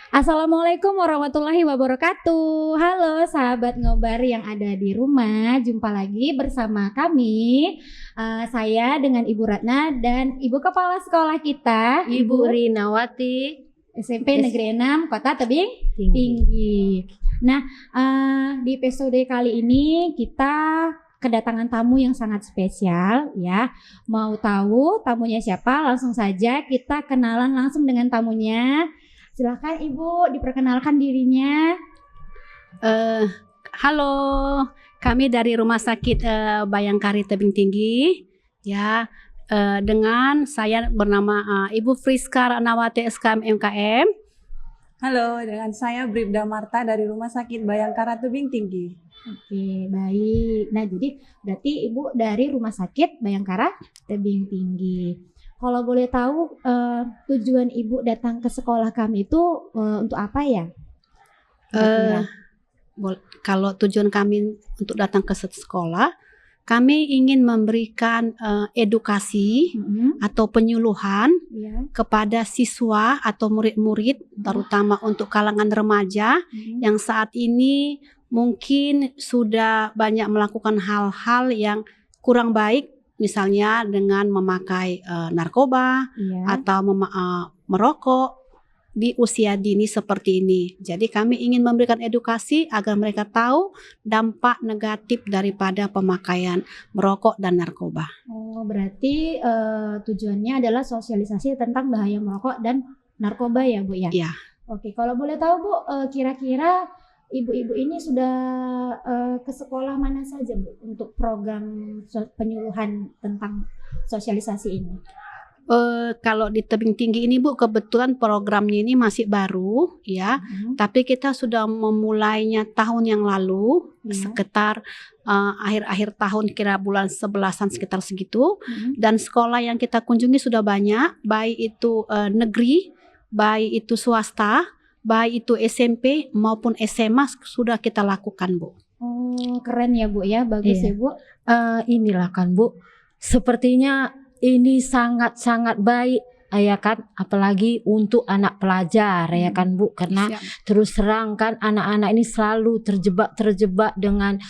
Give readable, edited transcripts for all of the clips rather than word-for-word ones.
Assalamualaikum warahmatullahi wabarakatuh. Halo sahabat ngobar yang ada di rumah. Jumpa lagi bersama kami. Saya dengan Ibu Ratna dan Ibu Kepala Sekolah kita, Ibu Rinawati, SMP Negeri 6 Kota Tebing Tinggi. Nah, di episode kali ini kita kedatangan tamu yang sangat spesial ya. Mau tahu tamunya siapa? Langsung saja kita kenalan langsung dengan tamunya. Silakan Ibu diperkenalkan dirinya. Halo, kami dari Rumah Sakit Bayangkari Tebing Tinggi, ya. Dengan saya bernama Ibu Friska Rinawati SKM MKM. Halo, dengan saya Bribda Marta dari Rumah Sakit Bayangkara Tebing Tinggi. Oke, baik. Nah, jadi berarti Ibu dari Rumah Sakit Bayangkara Tebing Tinggi. Kalau boleh tahu tujuan Ibu datang ke sekolah kami itu untuk apa ya? Kalau tujuan kami untuk datang ke sekolah, kami ingin memberikan edukasi atau penyuluhan kepada siswa atau murid-murid, terutama untuk kalangan remaja yang saat ini mungkin sudah banyak melakukan hal-hal yang kurang baik, misalnya dengan memakai narkoba atau merokok di usia dini seperti ini. Jadi kami ingin memberikan edukasi agar mereka tahu dampak negatif daripada pemakaian merokok dan narkoba. Oh, berarti tujuannya adalah sosialisasi tentang bahaya merokok dan narkoba ya, Bu ya? Iya. Oke, kalau boleh tahu Bu, kira-kira ibu-ibu ini sudah ke sekolah mana saja Bu untuk program penyuluhan tentang sosialisasi ini? Kalau di Tebing Tinggi ini Bu, kebetulan programnya ini masih baru ya, tapi kita sudah memulainya tahun yang lalu, sekitar akhir-akhir tahun, kira bulan 11-an sekitar segitu. Dan sekolah yang kita kunjungi sudah banyak, baik itu negeri, baik itu swasta, baik itu SMP maupun SMA sudah kita lakukan Bu. Oh, keren ya Bu ya, bagus ya Bu. Inilah kan Bu, sepertinya ini sangat-sangat baik ya kan, apalagi untuk anak pelajar ya kan Bu, karena terus terang kan anak-anak ini selalu terjebak dengan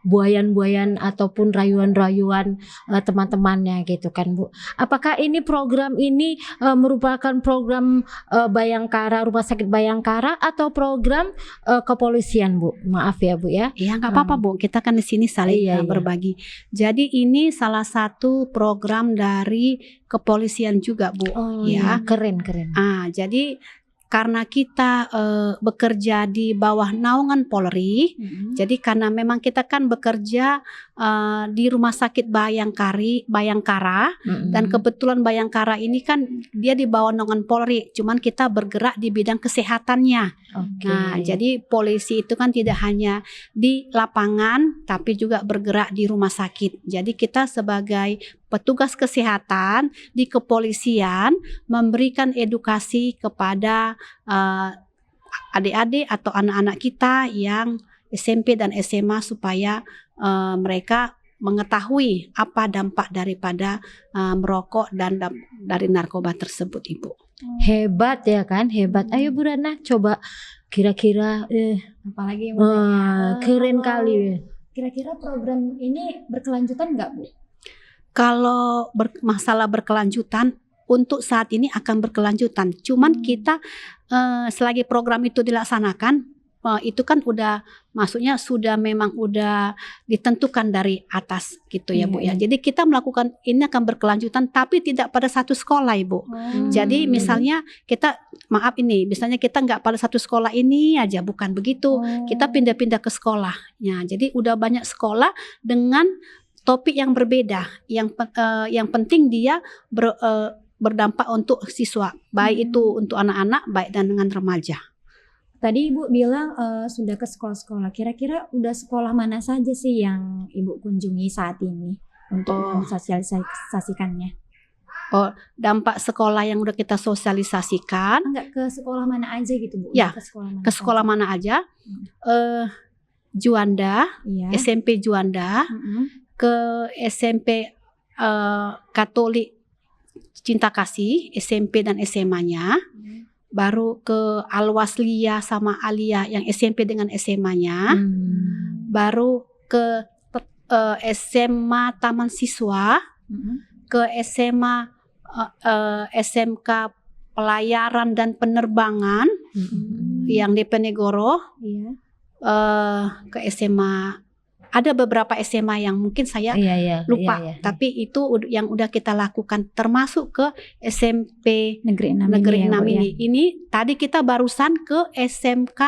buayan-buayan ataupun rayuan-rayuan teman-temannya gitu kan Bu. Apakah ini program ini merupakan program Bayangkara, Rumah Sakit Bayangkara atau program kepolisian Bu? Maaf ya Bu ya. Iya, nggak apa-apa Bu, kita kan di sini saling berbagi. Jadi ini salah satu program dari kepolisian juga Bu. Ya, keren. Jadi karena kita bekerja di bawah naungan Polri, jadi karena memang kita kan bekerja di Rumah Sakit Bayangkara, dan kebetulan Bayangkara ini kan dia di bawah naungan Polri, cuman kita bergerak di bidang kesehatannya. Nah, jadi polisi itu kan tidak hanya di lapangan, tapi juga bergerak di rumah sakit. Jadi kita sebagai petugas kesehatan di kepolisian memberikan edukasi kepada adik-adik atau anak-anak kita yang SMP dan SMA supaya mereka mengetahui apa dampak daripada merokok dan dari narkoba tersebut Ibu. Hebat ya kan, hebat. Ayo Bu Ratna, coba kira-kira apalagi keren kali. Kira-kira program ini berkelanjutan nggak Bu? Kalau masalah berkelanjutan, untuk saat ini akan berkelanjutan. Cuman kita selagi program itu dilaksanakan, itu kan udah maksudnya sudah memang udah ditentukan dari atas gitu ya Bu ya. Jadi kita melakukan ini akan berkelanjutan, tapi tidak pada satu sekolah Ibu. Jadi misalnya kita misalnya kita nggak pada satu sekolah ini aja, bukan begitu. Kita pindah-pindah ke sekolahnya. Jadi udah banyak sekolah dengan topik yang berbeda. Yang penting dia berdampak untuk siswa, baik itu untuk anak-anak, baik dan dengan remaja. Tadi Ibu bilang sudah ke sekolah-sekolah. Kira-kira udah sekolah mana saja sih yang Ibu kunjungi saat ini untuk mensosialisasikannya? Dampak sekolah yang udah kita sosialisasikan. Enggak, ke sekolah mana aja gitu Bu? Ya, ke sekolah mana aja. Juanda, SMP Juanda, ke SMP Katolik Cinta Kasih, SMP dan SMA-nya. baru ke Al-Wasliyah sama Aliyah yang SMP dengan SMA-nya, baru ke SMA Taman Siswa, ke SMA SMK Pelayaran dan Penerbangan yang di Penegoro, Iya. ke SMA. Ada beberapa SMA yang mungkin saya lupa, tapi itu yang udah kita lakukan, termasuk ke SMP Negeri 6 Negeri ini, 6 ya, Bu, ya. ini. Tadi kita barusan ke SMK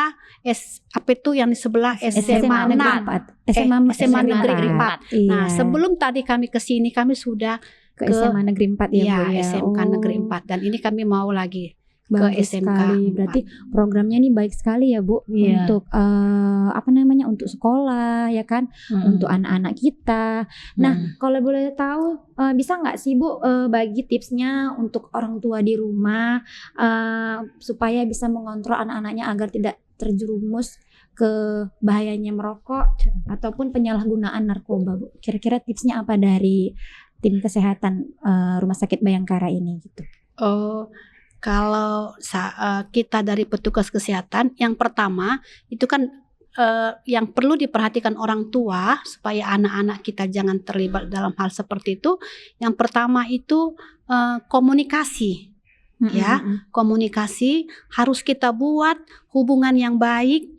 apa itu yang di sebelah SMA Negeri 6. 4. SMA Negeri 4. Iya. Nah, sebelum tadi kami ke sini, kami sudah ke SMA Negeri 4 ya, Bu, ya. SMK Negeri 4, dan ini kami mau lagi ke Bagus SMK sekali. 4. Berarti programnya ini baik sekali ya, Bu, Iya. untuk untuk sekolah ya kan, untuk anak-anak kita. Nah, kalau boleh tahu bisa nggak sih, Bu, bagi tipsnya untuk orang tua di rumah supaya bisa mengontrol anak-anaknya agar tidak terjerumus ke bahayanya merokok ataupun penyalahgunaan narkoba, Bu. Kira-kira tipsnya apa dari tim kesehatan Rumah Sakit Bayangkara ini gitu? Kalau kita dari petugas kesehatan, yang pertama itu kan yang perlu diperhatikan orang tua supaya anak-anak kita jangan terlibat dalam hal seperti itu. Yang pertama itu komunikasi, ya. Komunikasi harus kita buat hubungan yang baik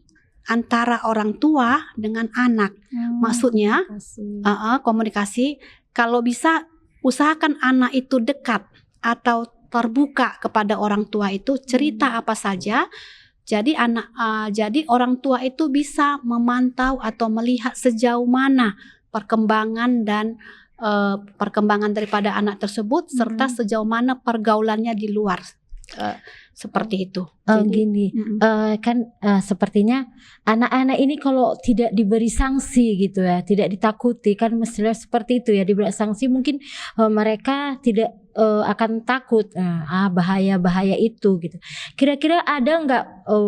antara orang tua dengan anak. Maksudnya komunikasi. Kalau bisa usahakan anak itu dekat atau terbuka kepada orang tua, itu cerita apa saja. Jadi jadi orang tua itu bisa memantau atau melihat sejauh mana perkembangan daripada anak tersebut, serta sejauh mana pergaulannya di luar. Seperti itu. Gini, kan sepertinya anak-anak ini kalau tidak diberi sanksi gitu ya, tidak ditakuti, kan mestinya seperti itu ya, diberi sanksi mungkin mereka tidak akan takut bahaya-bahaya itu gitu. Kira-kira ada nggak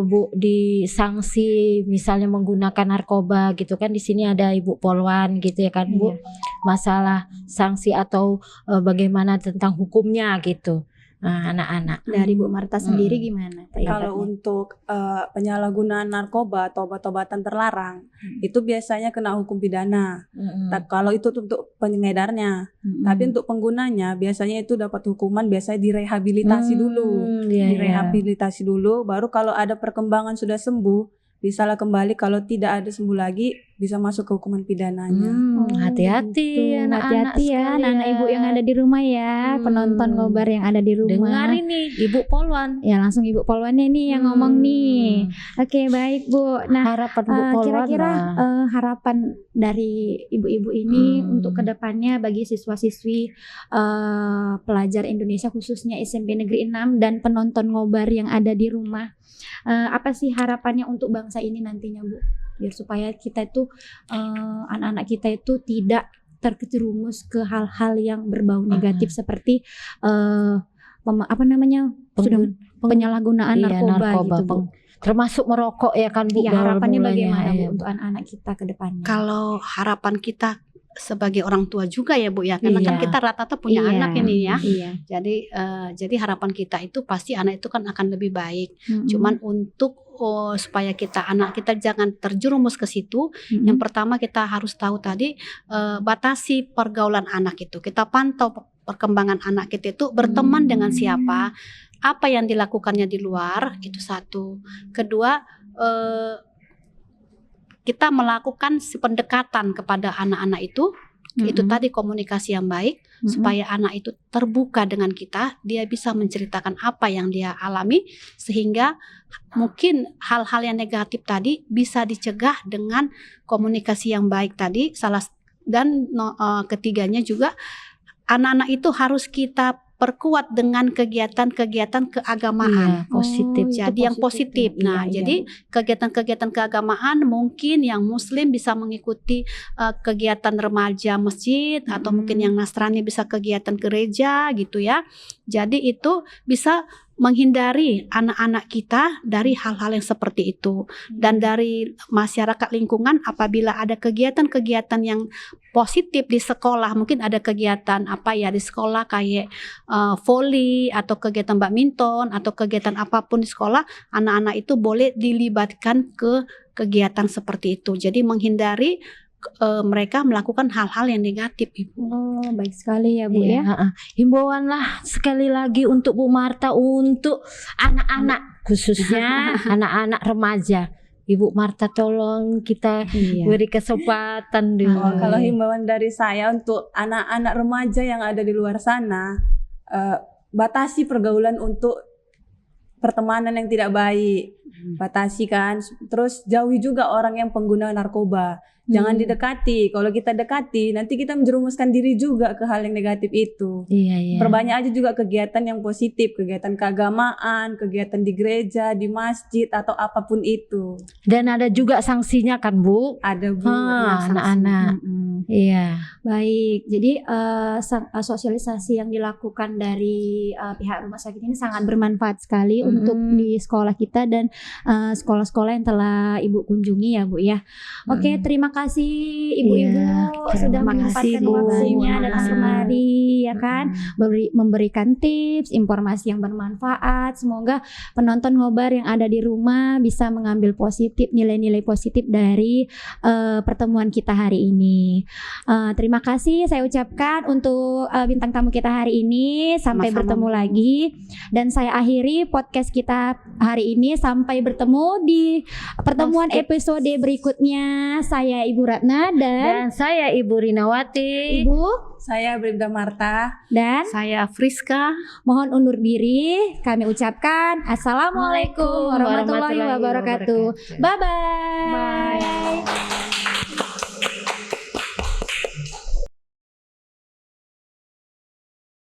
Bu di sanksi misalnya menggunakan narkoba gitu kan, di sini ada Ibu Polwan gitu ya kan, Bu, masalah sanksi atau bagaimana tentang hukumnya gitu. Anak-anak dari Bu Marta sendiri gimana? Kalau untuk penyalahgunaan narkoba atau obat-obatan terlarang, itu biasanya kena hukum pidana. Kalau itu untuk pengedarnya, tapi untuk penggunanya biasanya itu dapat hukuman, biasanya direhabilitasi dulu, direhabilitasi dulu. Baru kalau ada perkembangan sudah sembuh, bisalah kembali. Kalau tidak ada sembuh lagi, bisa masuk ke hukuman pidananya. Hati-hati anak-anak hati-hati ya, anak-anak ibu yang ada di rumah ya, penonton ngobar yang ada di rumah. Dengar ini Ibu Polwan. Ya, langsung Ibu Polwannya nih yang ngomong nih. Oke, baik Bu. Nah, harapan Bu Polwan kira-kira harapan dari ibu-ibu ini untuk kedepannya bagi siswa-siswi pelajar Indonesia khususnya SMP Negeri 6 dan penonton ngobar yang ada di rumah, apa sih harapannya untuk bangsa ini nantinya, Bu? Biar supaya kita itu anak-anak kita itu tidak terjerumus ke hal-hal yang berbau negatif seperti penyalahgunaan narkoba gitu, Bu. Termasuk merokok ya kan, Bu. Ya, harapannya bagaimana, Bu, ya, untuk anak-anak kita ke depannya? Kalau harapan kita sebagai orang tua juga ya, Bu ya, karena kan kita rata-rata punya anak ini ya. Jadi harapan kita itu pasti anak itu kan akan lebih baik. Cuman untuk supaya anak kita jangan terjerumus ke situ, yang pertama kita harus tahu tadi batasi pergaulan anak itu. Kita pantau perkembangan anak kita itu berteman dengan siapa, apa yang dilakukannya di luar, itu satu. Kedua, kita melakukan pendekatan kepada anak-anak itu tadi komunikasi yang baik, supaya anak itu terbuka dengan kita, dia bisa menceritakan apa yang dia alami, sehingga mungkin hal-hal yang negatif tadi bisa dicegah dengan komunikasi yang baik tadi. Dan ketiganya juga, anak-anak itu harus kita perkuat dengan kegiatan-kegiatan keagamaan positif. Jadi yang positif. Nah, jadi kegiatan-kegiatan keagamaan mungkin yang Muslim bisa mengikuti kegiatan remaja masjid, atau mungkin yang Nasrani bisa kegiatan gereja gitu ya. Jadi itu bisa menghindari anak-anak kita dari hal-hal yang seperti itu. Dan dari masyarakat lingkungan, apabila ada kegiatan-kegiatan yang positif di sekolah, mungkin ada kegiatan di sekolah kayak voli atau kegiatan badminton atau kegiatan apapun di sekolah, anak-anak itu boleh dilibatkan ke kegiatan seperti itu. Jadi menghindari mereka melakukan hal-hal yang negatif, Ibu. Oh, baik sekali ya Bu ya. Himbauan lah sekali lagi untuk Bu Marta, untuk anak-anak khususnya anak-anak remaja. Ibu Marta tolong kita beri kesempatan dulu. Kalau himbauan dari saya untuk anak-anak remaja yang ada di luar sana, batasi pergaulan untuk pertemanan yang tidak baik. Batasi kan, terus jauhi juga orang yang pengguna narkoba. Jangan didekati. Kalau kita dekati, nanti kita menjerumuskan diri juga ke hal yang negatif itu. Iya. Perbanyak aja juga kegiatan yang positif, kegiatan keagamaan, kegiatan di gereja, di masjid atau apapun itu. Dan ada juga sanksinya kan, Bu? Ada, Bu. Anak-anak. Iya. Baik, jadi sosialisasi yang dilakukan dari pihak rumah sakit ini sangat bermanfaat sekali untuk di sekolah kita dan sekolah-sekolah yang telah Ibu kunjungi ya Bu ya. Oke, terima kasih Ibu-ibu sudah menyempatkan waktunya datang kemari ya kan, memberikan tips, informasi yang bermanfaat. Semoga penonton Ngobar yang ada di rumah bisa mengambil positif, nilai-nilai positif dari pertemuan kita hari ini. Terima kasih saya ucapkan untuk bintang tamu kita hari ini. Sampai bertemu lagi. Dan saya akhiri podcast kita hari ini. Sampai bertemu di pertemuan episode berikutnya. Saya Ibu Ratna dan saya Ibu Rinawati. Ibu, saya Bribda Marta. dan Saya Friska. mohon undur diri. Kami ucapkan Assalamualaikum warahmatullahi wabarakatuh. Bye-bye.